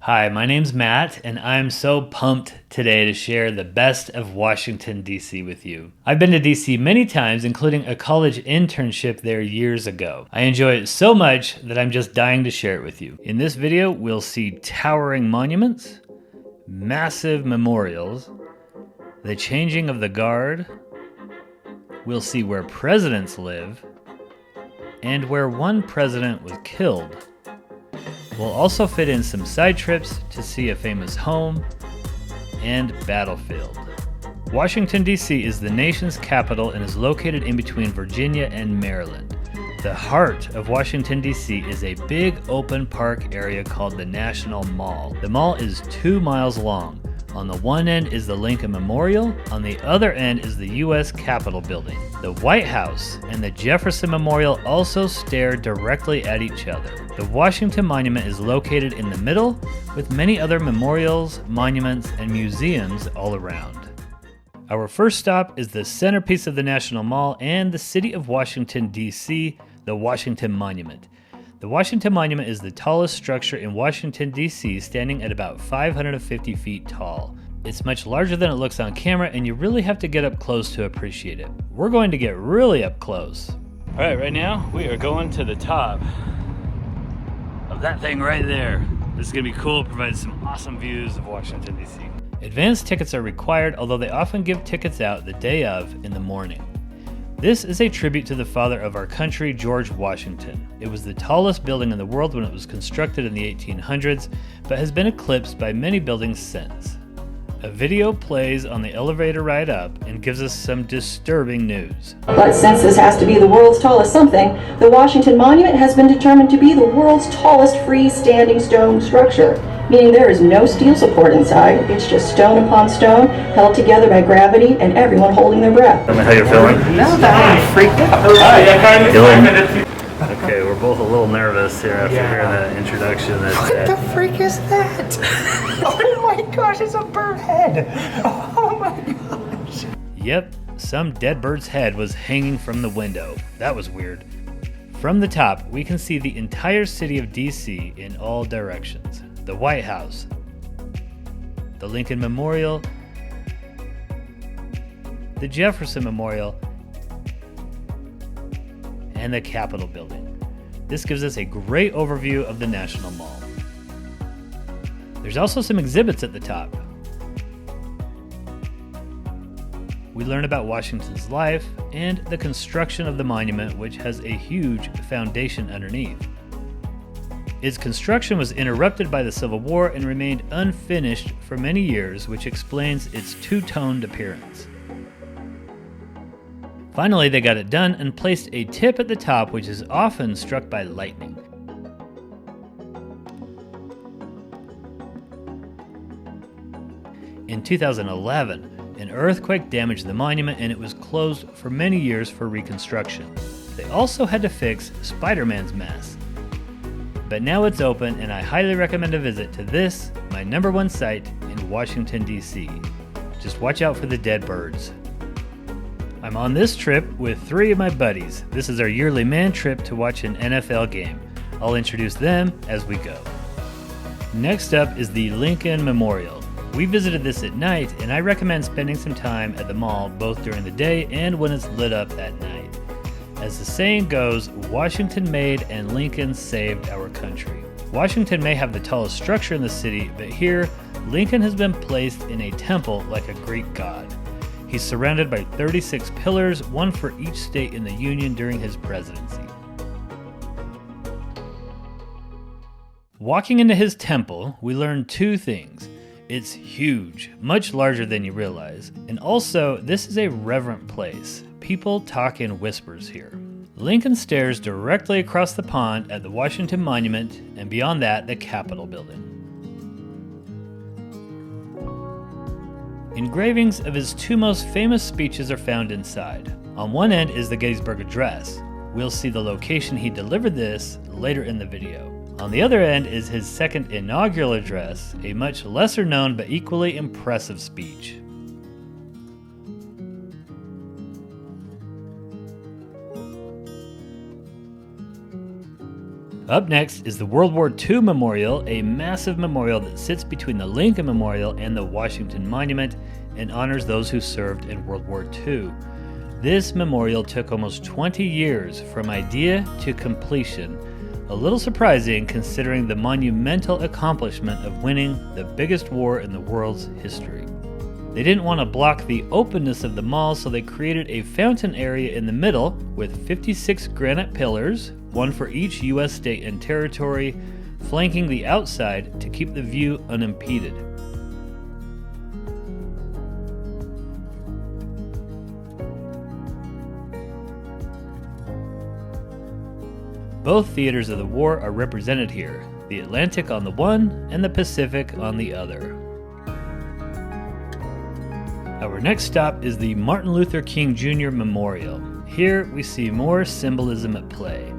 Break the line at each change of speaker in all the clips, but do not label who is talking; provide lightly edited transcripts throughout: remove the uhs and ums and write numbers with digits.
Hi, my name's Matt, and I'm so pumped today to share the best of Washington, D.C. with you. I've been to D.C. many times, including a college internship there years ago. I enjoy it so much that I'm just dying to share it with you. In this video, we'll see towering monuments, massive memorials, the changing of the guard, we'll see where presidents live, and where one president was killed. We'll also fit in some side trips to see a famous home and battlefield. Washington, D.C. is the nation's capital and is located in between Virginia and Maryland. The heart of Washington, D.C. is a big open park area called the National Mall. The mall is 2 miles long. On the one end is the Lincoln Memorial, on the other end is the U.S. Capitol building. The White House and the Jefferson Memorial also stare directly at each other. The Washington Monument is located in the middle, with many other memorials, monuments, and museums all around. Our first stop is the centerpiece of the National Mall and the city of Washington, D.C., the Washington Monument. The Washington Monument is the tallest structure in Washington, D.C., standing at about 550 feet tall. It's much larger than it looks on camera, and you really have to get up close to appreciate it. We're going to get really up close. All right now we are going to the top of that thing right there. This is going to be cool, provide some awesome views of Washington, D.C. Advanced tickets are required, although they often give tickets out the day of in the morning. This is a tribute to the father of our country, George Washington. It was the tallest building in the world when it was constructed in the 1800s, but has been eclipsed by many buildings since. A video plays on the elevator ride up and gives us some disturbing news.
But since this has to be the world's tallest something, the Washington Monument has been determined to be the world's tallest freestanding stone structure, meaning there is no steel support inside. It's just stone upon stone, held together by gravity, and everyone holding their breath.
Tell me how you're feeling.
No, I'm freaked out.
Okay, we're both a little nervous here after hearing that introduction.
What the freak is that? Oh my gosh, it's a bird head. Oh my gosh.
Yep, some dead bird's head was hanging from the window. That was weird. From the top, we can see the entire city of D.C. in all directions. The White House, the Lincoln Memorial, the Jefferson Memorial, and the Capitol building. This gives us a great overview of the National Mall. There's also some exhibits at the top. We learn about Washington's life and the construction of the monument, which has a huge foundation underneath. Its construction was interrupted by the Civil War and remained unfinished for many years, which explains its two-toned appearance. Finally, they got it done and placed a tip at the top, which is often struck by lightning. In 2011, an earthquake damaged the monument and it was closed for many years for reconstruction. They also had to fix Spider-Man's mask. But now it's open, and I highly recommend a visit to this, my #1 site in Washington, D.C. Just watch out for the dead birds. I'm on this trip with 3 of my buddies. This is our yearly man trip to watch an NFL game. I'll introduce them as we go. Next up is the Lincoln Memorial. We visited this at night, and I recommend spending some time at the mall both during the day and when it's lit up at night. As the saying goes, Washington made and Lincoln saved our country. Washington may have the tallest structure in the city, but here, Lincoln has been placed in a temple like a Greek god. He's surrounded by 36 pillars, one for each state in the Union during his presidency. Walking into his temple, we learn 2 things. It's huge, much larger than you realize, and also this is a reverent place. People talk in whispers here. Lincoln stares directly across the pond at the Washington Monument, and beyond that, the Capitol building. Engravings of his 2 most famous speeches are found inside. On one end is the Gettysburg Address. We'll see the location he delivered this later in the video. On the other end is his second inaugural address, a much lesser known but equally impressive speech. Up next is the World War II Memorial, a massive memorial that sits between the Lincoln Memorial and the Washington Monument and honors those who served in World War II. This memorial took almost 20 years from idea to completion, a little surprising considering the monumental accomplishment of winning the biggest war in the world's history. They didn't want to block the openness of the mall, so they created a fountain area in the middle with 56 granite pillars, one for each U.S. state and territory, flanking the outside to keep the view unimpeded. Both theaters of the war are represented here, the Atlantic on the one and the Pacific on the other. Our next stop is the Martin Luther King Jr. Memorial. Here we see more symbolism at play.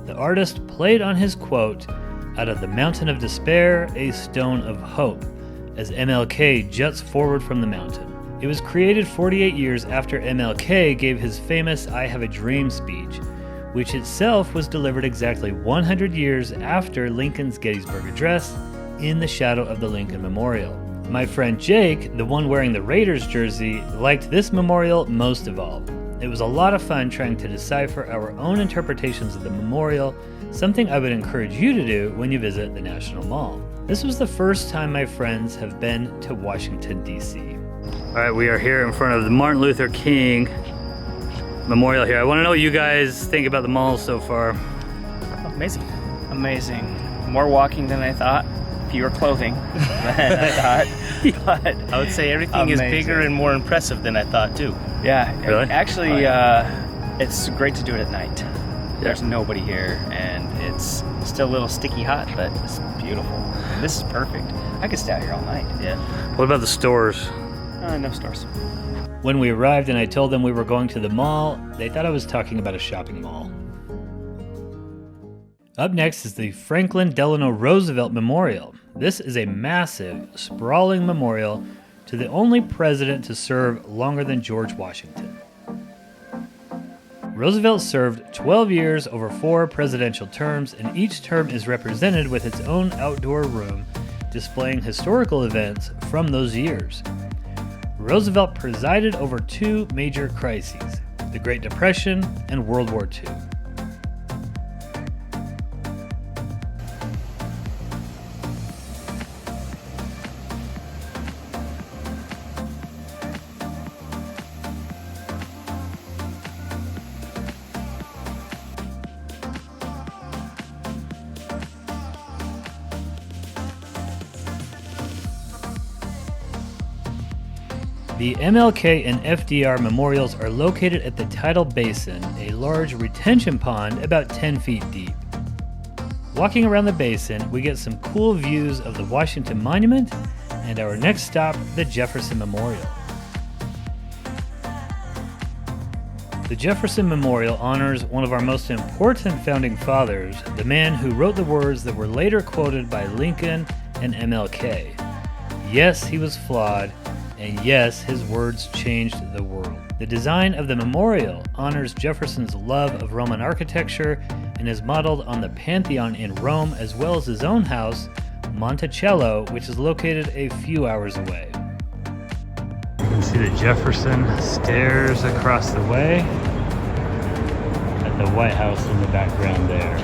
The artist played on his quote, "Out of the mountain of despair, a stone of hope," as MLK juts forward from the mountain. It was created 48 years after MLK gave his famous "I Have a Dream" speech, which itself was delivered exactly 100 years after Lincoln's Gettysburg Address in the shadow of the Lincoln Memorial. My friend Jake, the one wearing the Raiders jersey, liked this memorial most of all. It was a lot of fun trying to decipher our own interpretations of the memorial, something I would encourage you to do when you visit the National Mall. This was the first time my friends have been to Washington, D.C. All right, we are here in front of the Martin Luther King Memorial here. I want to know what you guys think about the mall so far.
Amazing. Amazing. More walking than I thought. Fewer clothing than I thought. But
I would say everything is bigger and more impressive than I thought too.
Yeah.
Really?
Actually, it's great to do it at night. There's nobody here, and it's still a little sticky hot, but it's beautiful. And this is perfect. I could stay out here all night.
Yeah.
What about the stores?
No stores.
When we arrived and I told them we were going to the mall, they thought I was talking about a shopping mall. Up next is the Franklin Delano Roosevelt Memorial. This is a massive, sprawling memorial to the only president to serve longer than George Washington. Roosevelt served 12 years over 4 presidential terms, and each term is represented with its own outdoor room displaying historical events from those years. Roosevelt presided over 2 major crises, the Great Depression and World War II. The MLK and FDR memorials are located at the Tidal Basin, a large retention pond about 10 feet deep. Walking around the basin, we get some cool views of the Washington Monument and our next stop, the Jefferson Memorial. The Jefferson Memorial honors one of our most important founding fathers, the man who wrote the words that were later quoted by Lincoln and MLK. Yes, he was flawed, and yes, his words changed the world. The design of the memorial honors Jefferson's love of Roman architecture and is modeled on the Pantheon in Rome, as well as his own house, Monticello, which is located a few hours away. You can see the Jefferson stairs across the way at the White House in the background there.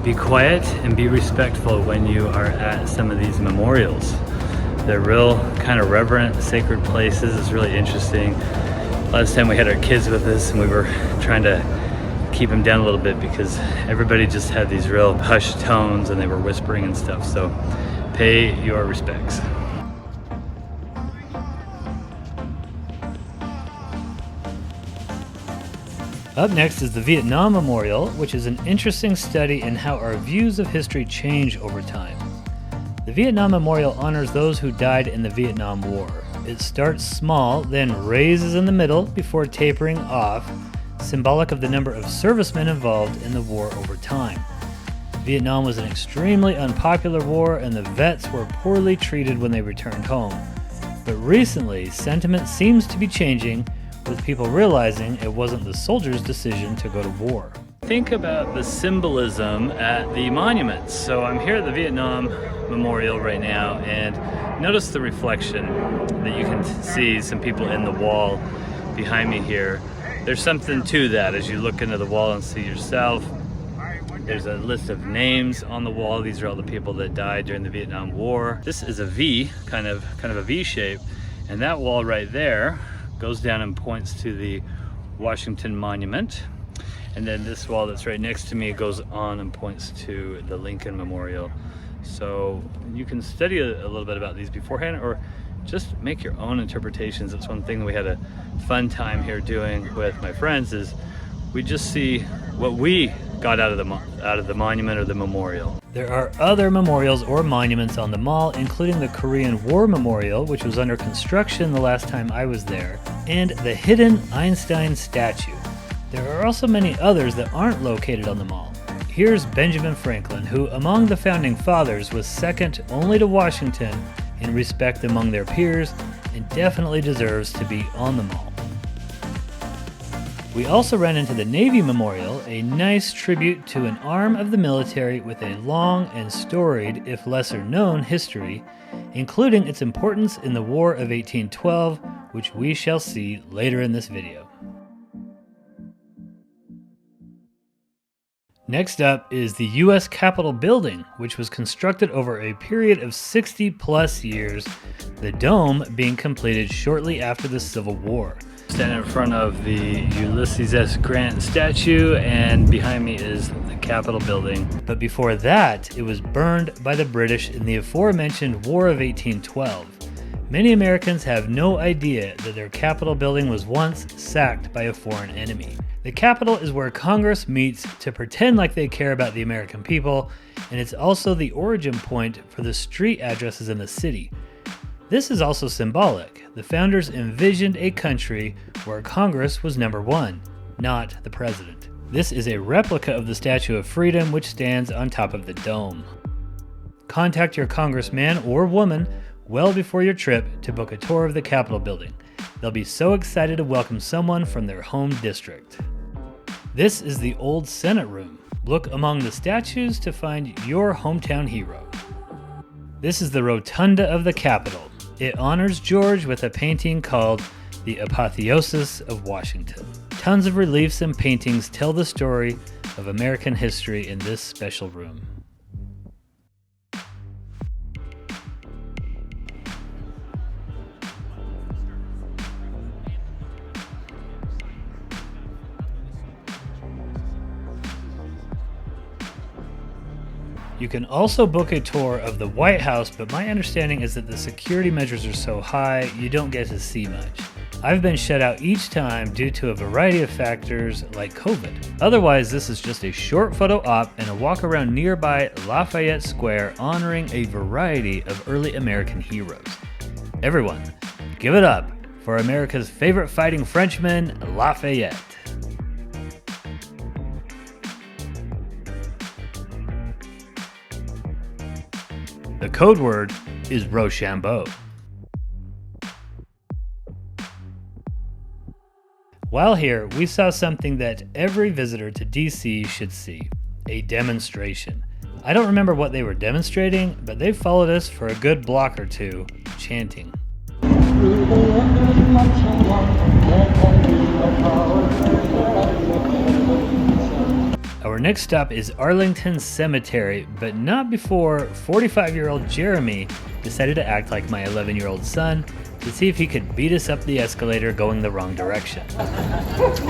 Be quiet and be respectful when you are at some of these memorials. They're real kind of reverent, sacred places. It's really interesting. Last time we had our kids with us and we were trying to keep them down a little bit because everybody just had these real hushed tones and they were whispering and stuff. So pay your respects. Up next is the Vietnam Memorial, which is an interesting study in how our views of history change over time. The Vietnam Memorial honors those who died in the Vietnam War. It starts small, then raises in the middle before tapering off, symbolic of the number of servicemen involved in the war over time. Vietnam was an extremely unpopular war and the vets were poorly treated when they returned home. But recently, sentiment seems to be changing, with people realizing it wasn't the soldiers' decision to go to war. think about the symbolism at the monuments. So I'm here at the Vietnam Memorial right now, and notice the reflection that you can see some people in the wall behind me here. There's something to that as you look into the wall and see yourself. There's a list of names on the wall. These are all the people that died during the Vietnam War. This is a V, kind of a V shape, and that wall right there goes down and points to the Washington Monument. And then this wall that's right next to me goes on and points to the Lincoln Memorial. So you can study a little bit about these beforehand, or just make your own interpretations. That's one thing that we had a fun time here doing with my friends, is we just see what we got out of the monument or the memorial. There are other memorials or monuments on the mall, including the Korean War Memorial, which was under construction the last time I was there, and the hidden Einstein statue. There are also many others that aren't located on the mall. Here's Benjamin Franklin, who among the founding fathers was second only to Washington in respect among their peers, and definitely deserves to be on the mall. We also ran into the Navy Memorial, a nice tribute to an arm of the military with a long and storied, if lesser known, history, including its importance in the War of 1812, which we shall see later in this video. Next up is the U.S. Capitol building, which was constructed over a period of 60 plus years, the dome being completed shortly after the Civil War. Standing in front of the Ulysses S. Grant statue, and behind me is the Capitol building. But before that, it was burned by the British in the aforementioned War of 1812. Many Americans have no idea that their Capitol building was once sacked by a foreign enemy. The Capitol is where Congress meets to pretend like they care about the American people, and it's also the origin point for the street addresses in the city. This is also symbolic. The founders envisioned a country where Congress was number one, not the president. This is a replica of the Statue of Freedom, which stands on top of the dome. Contact your congressman or woman well before your trip to book a tour of the Capitol building. They'll be so excited to welcome someone from their home district. This is the old Senate room. Look among the statues to find your hometown hero. This is the rotunda of the Capitol. It honors George with a painting called The Apotheosis of Washington. Tons of reliefs and paintings tell the story of American history in this special room. You can also book a tour of the White House, but my understanding is that the security measures are so high, you don't get to see much. I've been shut out each time due to a variety of factors like COVID. Otherwise, this is just a short photo op and a walk around nearby Lafayette Square honoring a variety of early American heroes. Everyone, give it up for America's favorite fighting Frenchman, Lafayette. The code word is Rochambeau. While here, we saw something that every visitor to DC should see, a demonstration. I don't remember what they were demonstrating, but they followed us for a good block or two, chanting. Our next stop is Arlington Cemetery, but not before 45-year-old Jeremy decided to act like my 11-year-old son to see if he could beat us up the escalator going the wrong direction.
That's one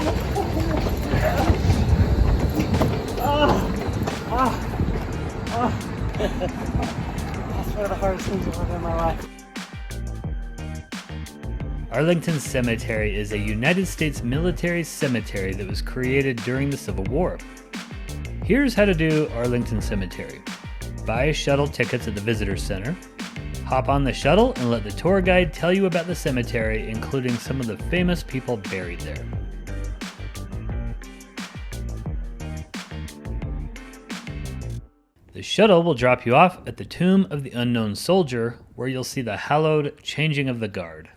of the hardest things I've ever done in my life.
Arlington Cemetery is a United States military cemetery that was created during the Civil War. Here's how to do Arlington Cemetery. Buy shuttle tickets at the visitor center. Hop on the shuttle and let the tour guide tell you about the cemetery, including some of the famous people buried there. The shuttle will drop you off at the Tomb of the Unknown Soldier, where you'll see the hallowed changing of the guard.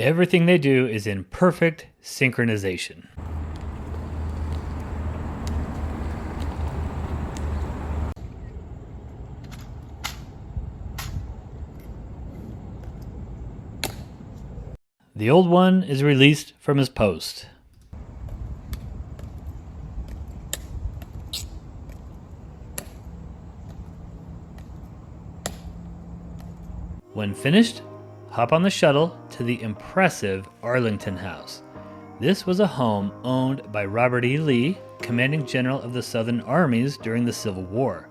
Everything they do is in perfect synchronization. The old one is released from his post. When finished, hop on the shuttle to the impressive Arlington House. This was a home owned by Robert E. Lee, commanding general of the Southern armies during the Civil War.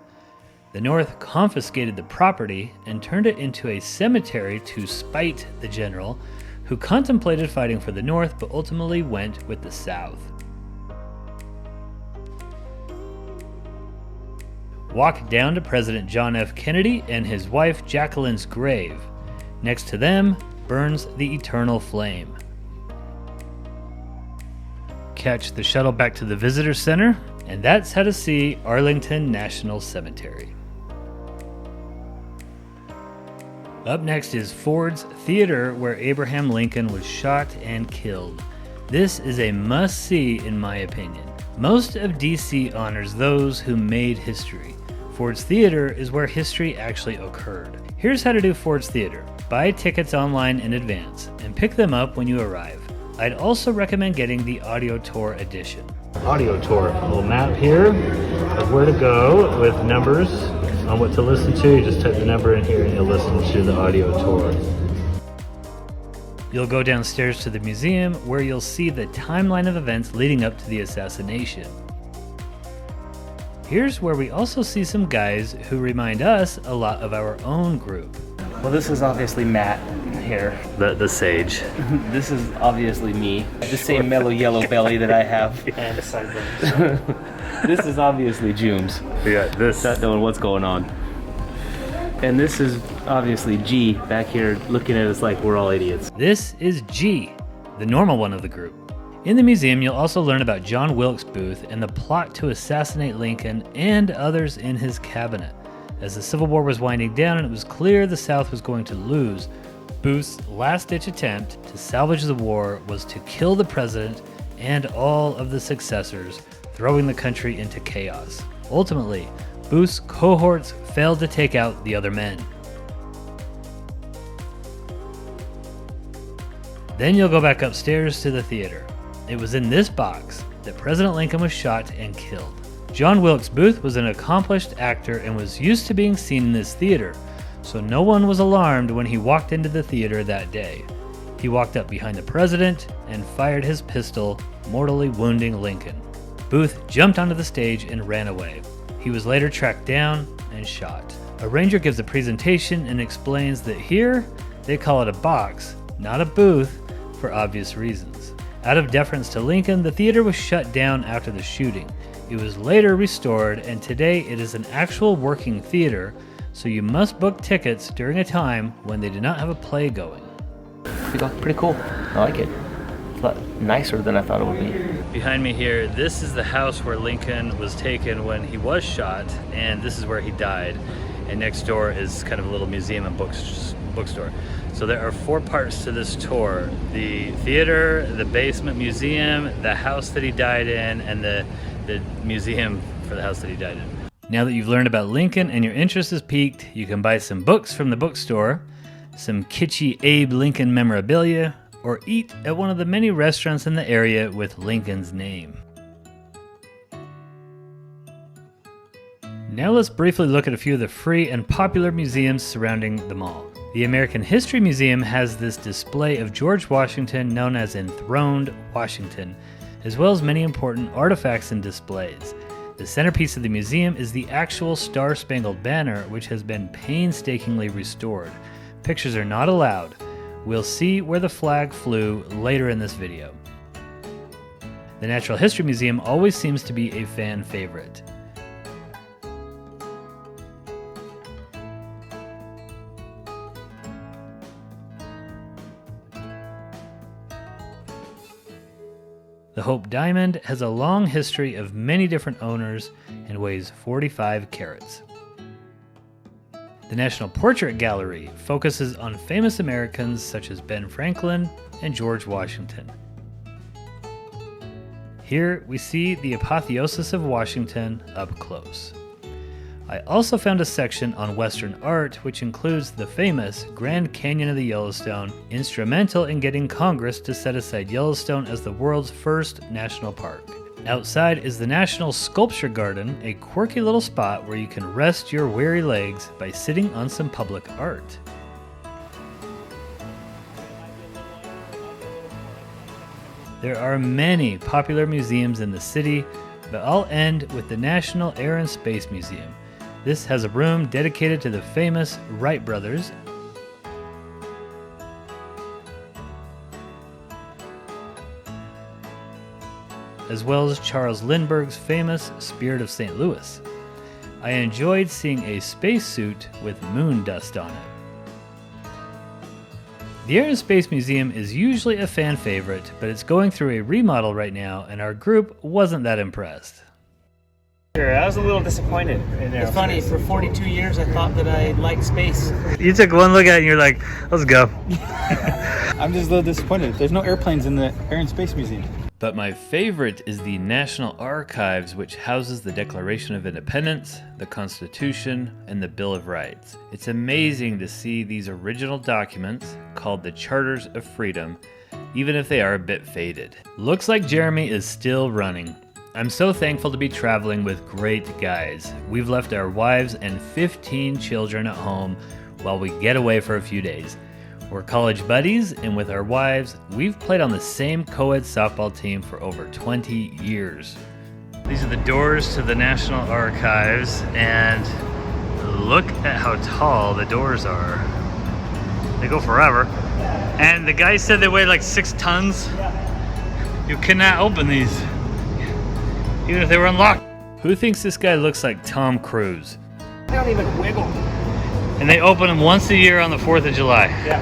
The North confiscated the property and turned it into a cemetery to spite the general, who contemplated fighting for the North but ultimately went with the South. Walk down to President John F. Kennedy and his wife Jacqueline's grave. Next to them burns the eternal flame. Catch the shuttle back to the Visitor Center, and that's how to see Arlington National Cemetery. Up next is Ford's Theater, where Abraham Lincoln was shot and killed. This is a must-see in my opinion. Most of DC honors those who made history. Ford's Theater is where history actually occurred. Here's how to do Ford's Theater. Buy tickets online in advance and pick them up when you arrive. I'd also recommend getting the audio tour edition. Audio tour, a little map here of where to go with numbers on what to listen to. You just type the number in here and you'll listen to the audio tour. You'll go downstairs to the museum where you'll see the timeline of events leading up to the assassination. Here's where we also see some guys who remind us a lot of our own group.
Well, this is obviously Matt here.
The sage.
This is obviously me. The same mellow yellow belly that I have.
And a sideburn.
This is obviously Jooms.
Yeah, this.
Not knowing what's going on. And this is obviously G back here looking at us like we're all idiots.
This is G, the normal one of the group. In the museum, you'll also learn about John Wilkes Booth and the plot to assassinate Lincoln and others in his cabinet. As the Civil War was winding down and it was clear the South was going to lose, Booth's last-ditch attempt to salvage the war was to kill the president and all of the successors, throwing the country into chaos. Ultimately, Booth's cohorts failed to take out the other men. Then you'll go back upstairs to the theater. It was in this box that President Lincoln was shot and killed. John Wilkes Booth was an accomplished actor and was used to being seen in this theater, so no one was alarmed when he walked into the theater that day. He walked up behind the president and fired his pistol, mortally wounding Lincoln. Booth jumped onto the stage and ran away. He was later tracked down and shot. A ranger gives a presentation and explains that here they call it a box, not a booth, for obvious reasons. Out of deference to Lincoln, the theater was shut down after the shooting. It was later restored, and today it is an actual working theater, so you must book tickets during a time when they do not have a play going.
Pretty cool. I like it. It's a lot nicer than I thought it would be.
Behind me here, this is the house where Lincoln was taken when he was shot, and this is where he died. And next door is kind of a little museum and bookstore. So there are 4 parts to this tour: the theater, the basement museum, the house that he died in, and the museum for the house that he died in. Now that you've learned about Lincoln and your interest is piqued, you can buy some books from the bookstore, some kitschy Abe Lincoln memorabilia, or eat at one of the many restaurants in the area with Lincoln's name. Now let's briefly look at a few of the free and popular museums surrounding the mall. The American History Museum has this display of George Washington known as Enthroned Washington, as well as many important artifacts and displays. The centerpiece of the museum is the actual Star-Spangled Banner, which has been painstakingly restored. Pictures are not allowed. We'll see where the flag flew later in this video. The Natural History Museum always seems to be a fan favorite. The Hope Diamond has a long history of many different owners and weighs 45 carats. The National Portrait Gallery focuses on famous Americans such as Ben Franklin and George Washington. Here we see the apotheosis of Washington up close. I also found a section on Western art which includes the famous Grand Canyon of the Yellowstone, instrumental in getting Congress to set aside Yellowstone as the world's first national park. Outside is the National Sculpture Garden, a quirky little spot where you can rest your weary legs by sitting on some public art. There are many popular museums in the city, but I'll end with the National Air and Space Museum. This has a room dedicated to the famous Wright brothers, as well as Charles Lindbergh's famous Spirit of St. Louis. I enjoyed seeing a spacesuit with moon dust on it. The Air and Space Museum is usually a fan favorite, but it's going through a remodel right now, and our group wasn't that impressed.
I was a little disappointed in there.
It's funny, for 42 years I thought that I liked space.
You took one look at it and you're like, let's go.
I'm just a little disappointed. There's no airplanes in the Air and Space Museum.
But my favorite is the National Archives, which houses the Declaration of Independence, the Constitution, and the Bill of Rights. It's amazing to see these original documents, called the Charters of Freedom, even if they are a bit faded. Looks like Jeremy is still running. I'm so thankful to be traveling with great guys. We've left our wives and 15 children at home while we get away for a few days. We're college buddies, and with our wives, we've played on the same co-ed softball team for over 20 years. These are the doors to the National Archives, and look at how tall the doors are. They go forever. And the guy said they weigh like 6 tons. You cannot open these, even if they were unlocked. Who thinks this guy looks like Tom Cruise?
They don't even wiggle.
And they open them once a year on the 4th of July.
Yeah.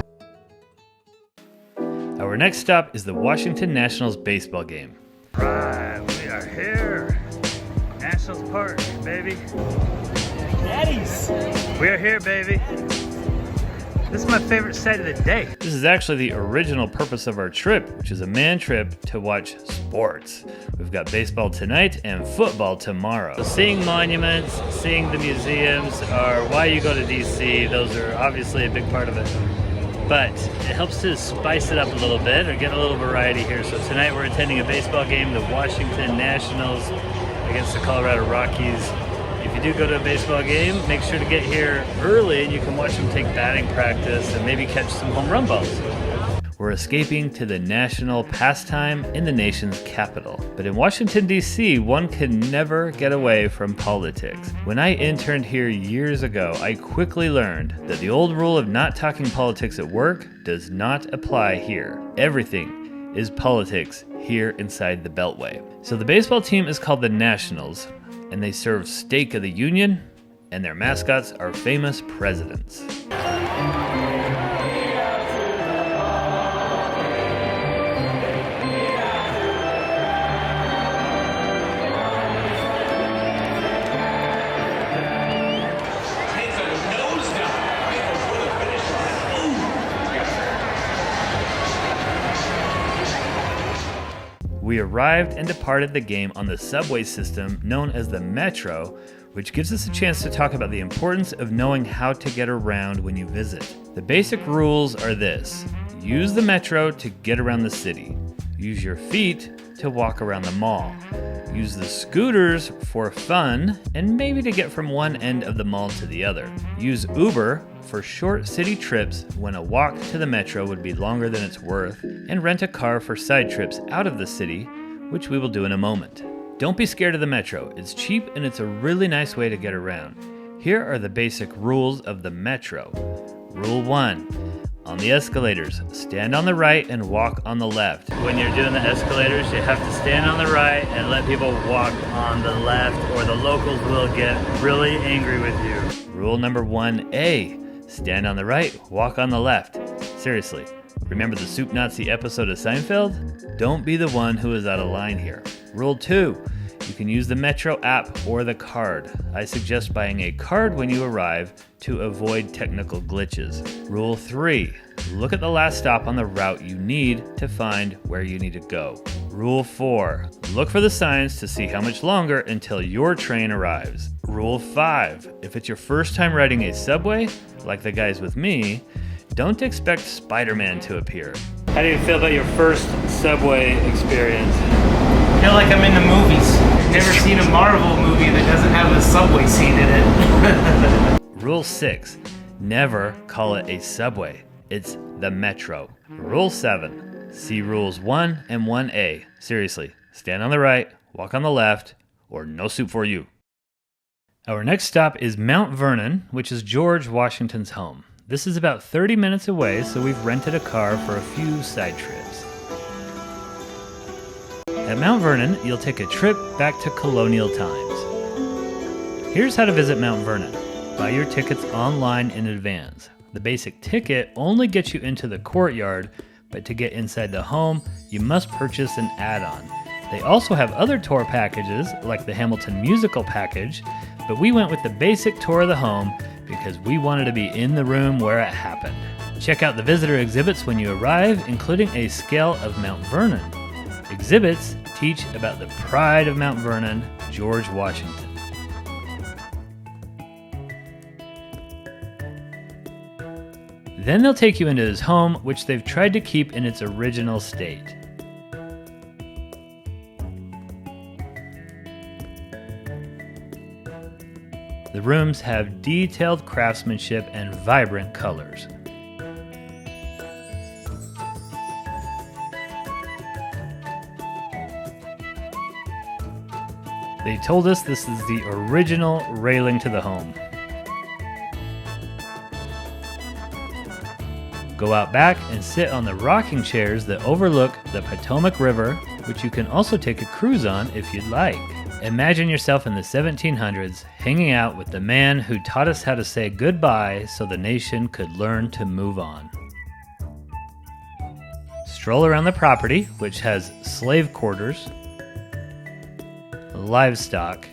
Our next stop is the Washington Nationals baseball game. Right, we are here. Nationals Park, baby.
Daddies.
We are here, baby. This is my favorite sight of the day. This is actually the original purpose of our trip, which is a man trip to watch sports. We've got baseball tonight and football tomorrow. So seeing monuments, seeing the museums are why you go to DC. Those are obviously a big part of it. But it helps to spice it up a little bit or get a little variety here. So tonight we're attending a baseball game, the Washington Nationals against the Colorado Rockies. If you do go to a baseball game, make sure to get here early and you can watch them take batting practice and maybe catch some home run balls. We're escaping to the national pastime in the nation's capital. But in Washington, D.C., one can never get away from politics. When I interned here years ago, I quickly learned that the old rule of not talking politics at work does not apply here. Everything is politics here inside the Beltway. So the baseball team is called the Nationals, and they serve State of the Union, and their mascots are famous presidents. We arrived and departed the game on the subway system known as the Metro, which gives us a chance to talk about the importance of knowing how to get around when you visit. The basic rules are this: use the Metro to get around the city. Use your feet to walk around the mall. Use the scooters for fun and maybe to get from one end of the mall to the other. Use Uber for short city trips when a walk to the Metro would be longer than it's worth, and rent a car for side trips out of the city, which we will do in a moment. Don't be scared of the Metro. It's cheap and it's a really nice way to get around. Here are the basic rules of the Metro. Rule 1. On the escalators, stand on the right and walk on the left. When you're doing the escalators, you have to stand on the right and let people walk on the left, or the locals will get really angry with you. Rule number 1A. Stand on the right, walk on the left. Seriously, remember the Soup Nazi episode of Seinfeld? Don't be the one who is out of line here. Rule 2. You can use the Metro app or the card. I suggest buying a card when you arrive to avoid technical glitches. Rule 3. Look at the last stop on the route you need to find where you need to go. Rule 4. Look for the signs to see how much longer until your train arrives. Rule 5. If it's your first time riding a subway, like the guys with me, don't expect Spider-Man to appear. How do you feel about your first subway experience?
I feel like I'm in the movies. Never seen a Marvel movie that doesn't have a subway scene in it.
Rule 6. Never call it a subway. It's the Metro. Rule 7. See rules 1 and 1A. Seriously, stand on the right, walk on the left, or no soup for you. Our next stop is Mount Vernon, which is George Washington's home. This is about 30 minutes away, so we've rented a car for a few side trips. At Mount Vernon, you'll take a trip back to colonial times. Here's how to visit Mount Vernon. Buy your tickets online in advance. The basic ticket only gets you into the courtyard, but to get inside the home, you must purchase an add-on. They also have other tour packages, like the Hamilton Musical package, but we went with the basic tour of the home because we wanted to be in the room where it happened. Check out the visitor exhibits when you arrive, including a scale of Mount Vernon. Exhibits teach about the pride of Mount Vernon, George Washington. Then they'll take you into his home, which they've tried to keep in its original state. The rooms have detailed craftsmanship and vibrant colors. They told us this is the original railing to the home. Go out back and sit on the rocking chairs that overlook the Potomac River, which you can also take a cruise on if you'd like. Imagine yourself in the 1700s hanging out with the man who taught us how to say goodbye so the nation could learn to move on. Stroll around the property, which has slave quarters, livestock,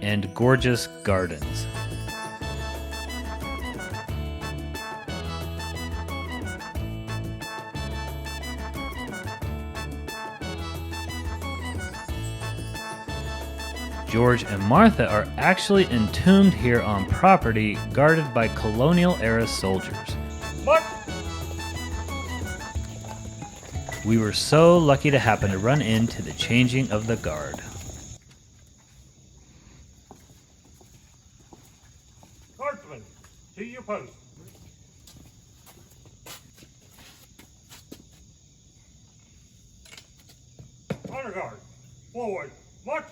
and gorgeous gardens. George and Martha are actually entombed here on property guarded by colonial-era soldiers. What? We were so lucky to happen to run into the changing of the guard.
Guardsmen, to your post. Honor guard, forward, march.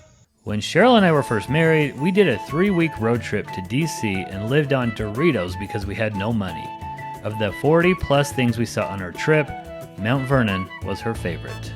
When Cheryl and I were first married, we did a 3-week road trip to DC and lived on Doritos because we had no money. Of the 40 plus things we saw on our trip, Mount Vernon was her favorite.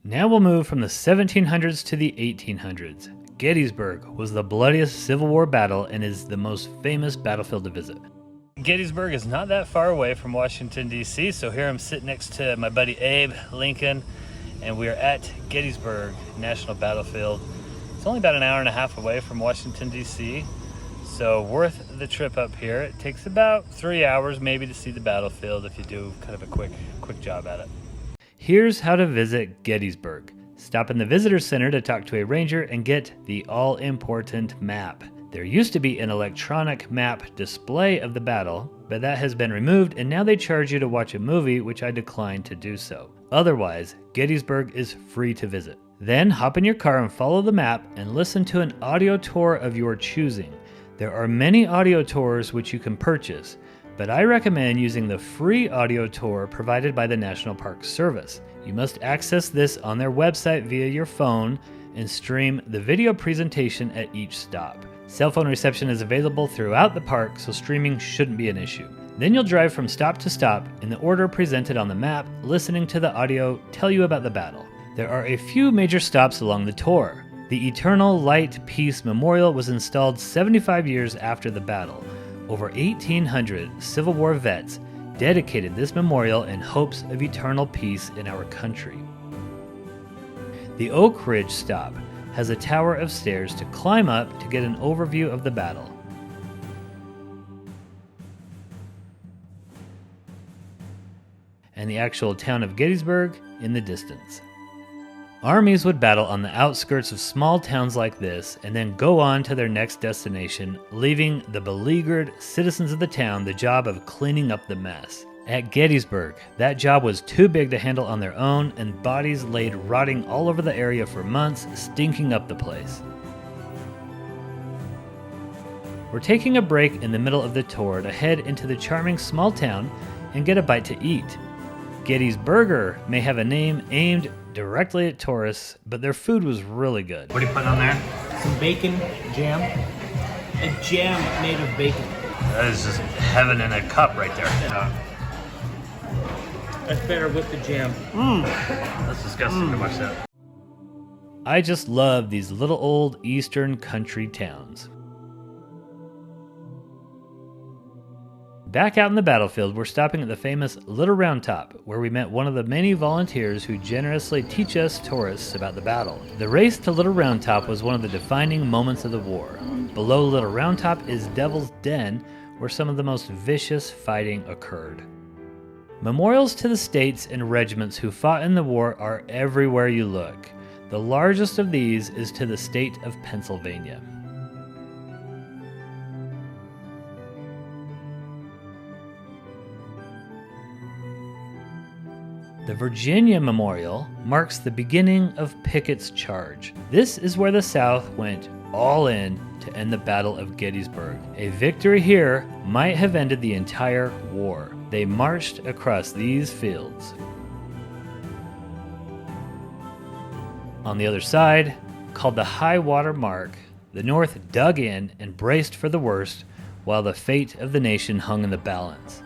Now we'll move from the 1700s to the 1800s. Gettysburg was the bloodiest Civil War battle and is the most famous battlefield to visit. Gettysburg is not that far away from Washington, D.C., so here I'm sitting next to my buddy Abe Lincoln, and we are at Gettysburg National Battlefield. It's only about an hour and a half away from Washington, D.C., so worth the trip up here. It takes about 3 hours maybe to see the battlefield if you do kind of a quick job at it. Here's how to visit Gettysburg. Stop in the visitor center to talk to a ranger and get the all-important map. There used to be an electronic map display of the battle, but that has been removed and now they charge you to watch a movie, which I declined to do so. Otherwise, Gettysburg is free to visit. Then hop in your car and follow the map and listen to an audio tour of your choosing. There are many audio tours which you can purchase, but I recommend using the free audio tour provided by the National Park Service. You must access this on their website via your phone and stream the video presentation at each stop. Cell phone reception is available throughout the park, so streaming shouldn't be an issue. Then you'll drive from stop to stop in the order presented on the map, listening to the audio tell you about the battle. There are a few major stops along the tour. The Eternal Light Peace Memorial was installed 75 years after the battle. Over 1,800 Civil War vets dedicated this memorial in hopes of eternal peace in our country. The Oak Ridge stop has a tower of stairs to climb up to get an overview of the battle. And the actual town of Gettysburg in the distance. Armies would battle on the outskirts of small towns like this and then go on to their next destination, leaving the beleaguered citizens of the town the job of cleaning up the mess. At Gettysburg, that job was too big to handle on their own, and bodies laid rotting all over the area for months, stinking up the place. We're taking a break in the middle of the tour to head into the charming small town and get a bite to eat. Gettysburger may have a name aimed directly at tourists, but their food was really good.
What are you putting on there? Some bacon jam. A jam made of bacon.
That is just heaven in a cup right there.
Yeah. That's better with the jam.
That's disgusting to watch that. I just love these little old eastern country towns. Back out in the battlefield, we're stopping at the famous Little Round Top, where we met one of the many volunteers who generously teach us tourists about the battle. The race to Little Round Top was one of the defining moments of the war. Below Little Round Top is Devil's Den, where some of the most vicious fighting occurred. Memorials to the states and regiments who fought in the war are everywhere you look. The largest of these is to the state of Pennsylvania. The Virginia Memorial marks the beginning of Pickett's charge. This is where the South went all in to end the Battle of Gettysburg. A victory here might have ended the entire war. They marched across these fields. On the other side, called the high water mark, the North dug in and braced for the worst, while the fate of the nation hung in the balance.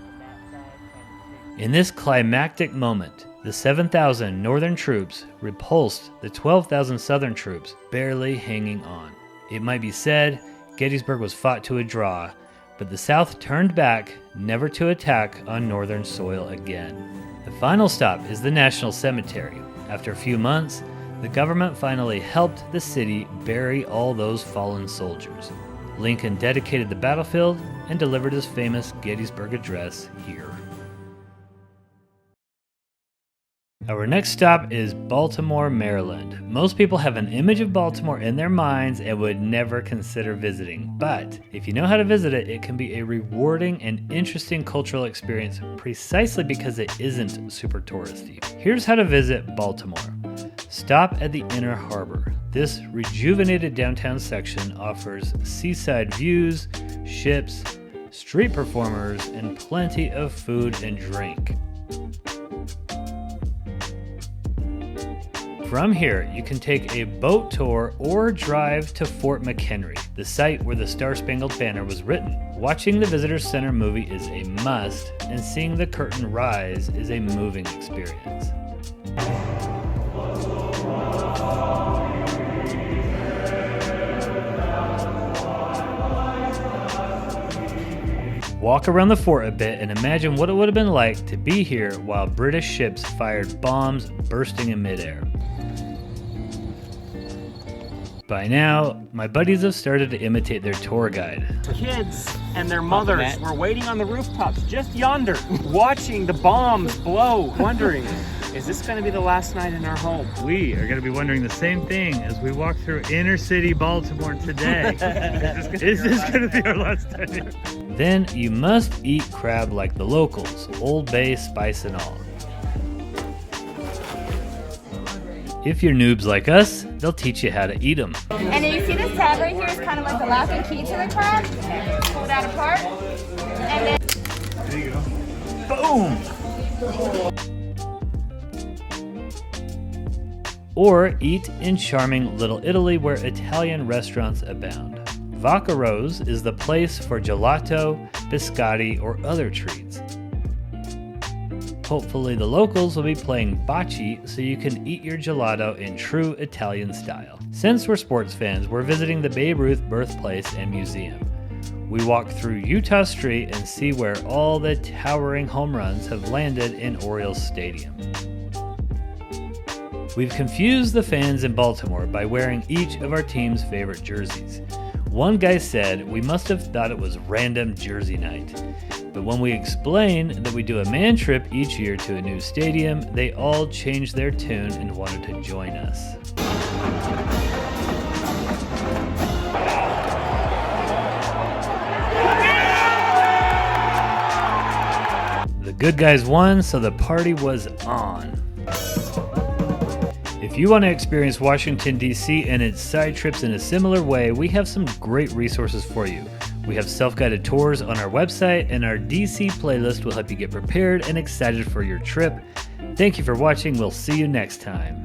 In this climactic moment, the 7,000 Northern troops repulsed the 12,000 Southern troops, barely hanging on. It might be said Gettysburg was fought to a draw, but the South turned back, never to attack on Northern soil again. The final stop is the National Cemetery. After a few months, the government finally helped the city bury all those fallen soldiers. Lincoln dedicated the battlefield and delivered his famous Gettysburg Address here. Our next stop is Baltimore, Maryland. Most people have an image of Baltimore in their minds and would never consider visiting. But if you know how to visit it, it can be a rewarding and interesting cultural experience precisely because it isn't super touristy. Here's how to visit Baltimore. Stop at the Inner Harbor. This rejuvenated downtown section offers seaside views, ships, street performers, and plenty of food and drink. From here, you can take a boat tour or drive to Fort McHenry, the site where the Star-Spangled Banner was written. Watching the Visitor Center movie is a must, and seeing the curtain rise is a moving experience. Walk around the fort a bit and imagine what it would have been like to be here while British ships fired bombs bursting in midair. By now, my buddies have started to imitate their tour guide.
Kids and their mothers were waiting on the rooftops just yonder, watching the bombs blow, wondering, is this going to be the last night in our home?
We are going to be wondering the same thing as we walk through inner city Baltimore today. Is this going to be our last time here? Then you must eat crab like the locals, Old Bay spice and all. If you're noobs like us, they'll teach you how to eat them.
And then you see this tab right here is kind of like the lock and key to the car. Pull that apart. And then
There you go. Boom!
Or eat in charming Little Italy where Italian restaurants abound. Vaccaro's is the place for gelato, biscotti, or other treats. Hopefully the locals will be playing bocce so you can eat your gelato in true Italian style. Since we're sports fans, we're visiting the Babe Ruth birthplace and museum. We walk through Utah Street and see where all the towering home runs have landed in Orioles Stadium. We've confused the fans in Baltimore by wearing each of our team's favorite jerseys. One guy said we must have thought it was random jersey night. But when we explained that we do a man trip each year to a new stadium, they all changed their tune and wanted to join us. The good guys won, so the party was on. If you want to experience Washington, D.C. and its side trips in a similar way, we have some great resources for you. We have self-guided tours on our website, and our DC playlist will help you get prepared and excited for your trip. Thank you for watching. We'll see you next time.